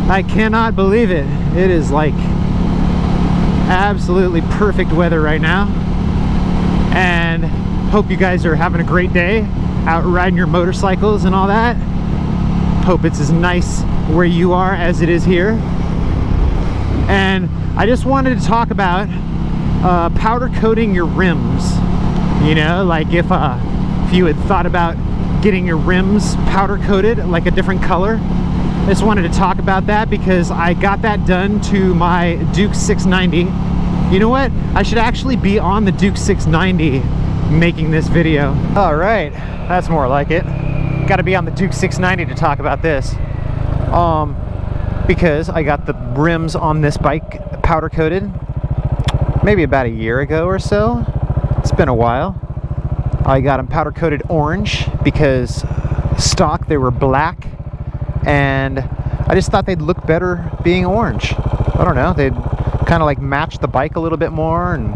I cannot believe it. It is like absolutely perfect weather right now, and hope you guys are having a great day out riding your motorcycles and all that. Hope it's as nice where you are as it is here. And I just wanted to talk about powder coating your rims. You know, like if you had thought about getting your rims powder coated like a different color. I just wanted to talk about that because I got that done to my Duke 690. You know what? I should actually be on the Duke 690 making this video. All right, that's more like it. Got to be on the Duke 690 to talk about this. Because I got the rims on this bike powder coated maybe about a year ago or so. It's been a while. I got them powder coated orange because stock they were black, and I just thought they'd look better being orange. I don't know, they'd kind of like match the bike a little bit more, and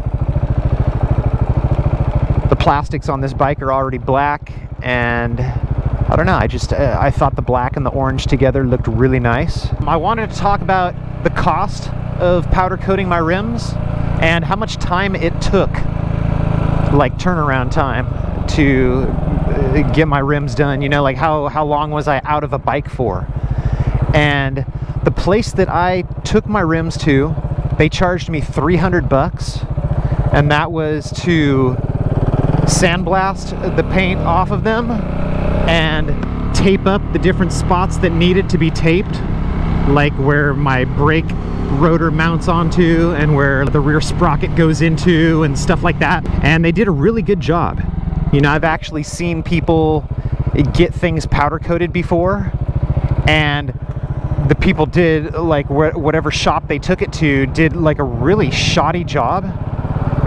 the plastics on this bike are already black, and I don't know, I thought the black and the orange together looked really nice. I wanted to talk about the cost of powder coating my rims and how much time it took, like turnaround time, to get my rims done. You know, like how long was I out of a bike for? And the place that I took my rims to, they charged me $300, and that was to sandblast the paint off of them and tape up the different spots that needed to be taped, like where my brake rotor mounts onto and where the rear sprocket goes into and stuff like that. And they did a really good job. You know, I've actually seen people get things powder coated before, and the people did, like, whatever shop they took it to did like a really shoddy job,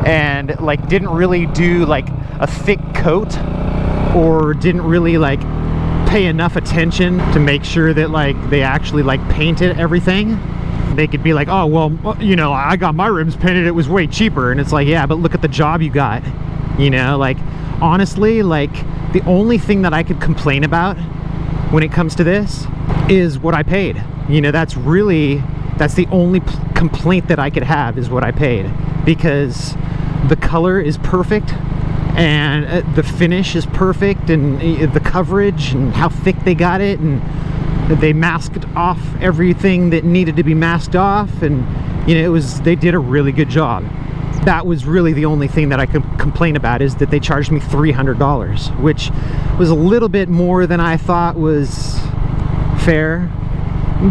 and like didn't really do like a thick coat, or didn't really like pay enough attention to make sure that like they actually like painted everything. They could be like, oh well, you know, I got my rims painted, it was way cheaper. And it's like, yeah, but look at the job you got. You know, like honestly, like the only thing that I could complain about when it comes to this is what I paid. You know, that's the only complaint that I could have, is what I paid, because the color is perfect, and the finish is perfect, and the coverage and how thick they got it, and they masked off everything that needed to be masked off, and you know, they did a really good job. That was really the only thing that I could complain about, is that they charged me $300, which was a little bit more than I thought was fair.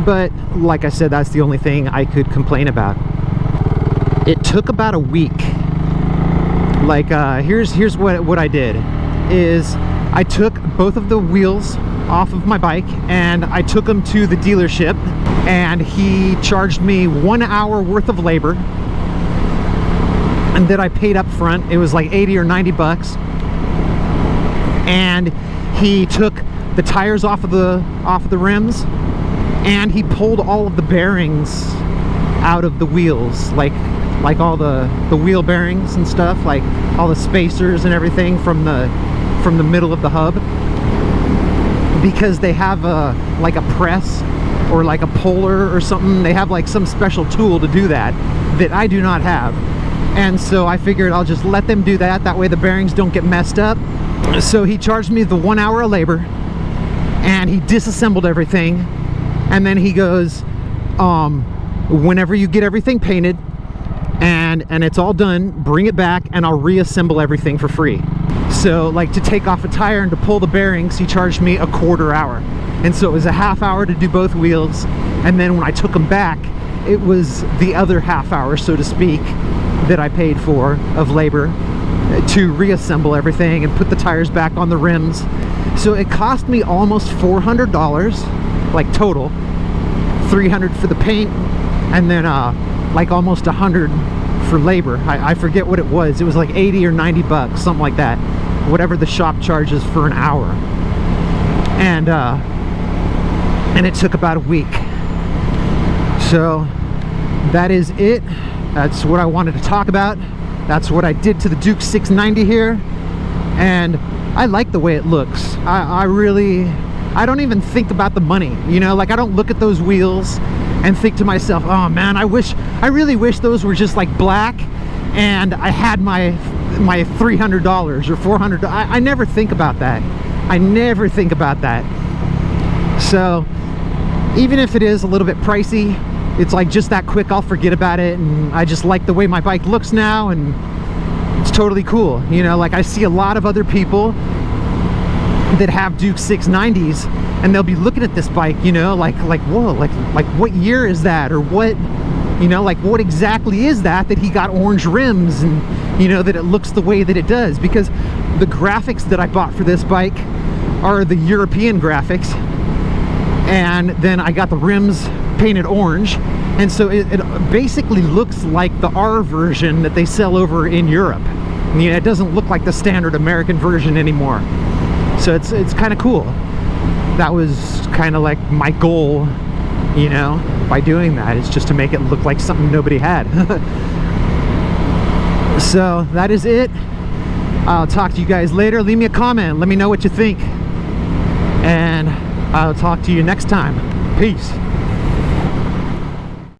But like I said, that's the only thing I could complain about. It took about a week. Like here's what I did, is I took both of the wheels off of my bike and I took them to the dealership, and he charged me 1 hour worth of labor, and that I paid up front. It was like 80 or 90 bucks. And he took the tires off of the rims, and he pulled all of the bearings out of the wheels, like all the wheel bearings and stuff, like all the spacers and everything from the middle of the hub, because they have like a press or like a puller or something. They have like some special tool to do that I do not have. And so I figured I'll just let them do that. That way the bearings don't get messed up. So he charged me the 1 hour of labor, and he disassembled everything. And then he goes, whenever you get everything painted and it's all done, bring it back and I'll reassemble everything for free. So like to take off a tire and to pull the bearings, he charged me a quarter hour. And so it was a half hour to do both wheels. And then when I took them back, it was the other half hour, so to speak, that I paid for of labor to reassemble everything and put the tires back on the rims. So it cost me almost $400, like total. $300 for the paint, and then like almost $100 for labor. I forget what it was. It was like 80 or 90 bucks, something like that. Whatever the shop charges for an hour. And it took about a week. So that is it. That's what I wanted to talk about. That's what I did to the Duke 690 here, and I like the way it looks. I really I don't even think about the money, you know, like I don't look at those wheels and think to myself, oh man, I really wish those were just like black and I had my $300 or $400. I never think about that. I never think about that. So even if it is a little bit pricey, it's like just that quick, I'll forget about it, and I just like the way my bike looks now, and it's totally cool. You know, like I see a lot of other people that have Duke 690s, and they'll be looking at this bike, you know, like whoa, like what year is that, or what, you know, like what exactly is that he got orange rims, and you know, that it looks the way that it does, because the graphics that I bought for this bike are the European graphics, and then I got the rims painted orange, and so it basically looks like the R version that they sell over in Europe. You know, it doesn't look like the standard American version anymore. So it's kind of cool. That was kind of like my goal, you know, by doing that. It's just to make it look like something nobody had. So that is it. I'll talk to you guys later. Leave me a comment. Let me know what you think. And I'll talk to you next time. Peace.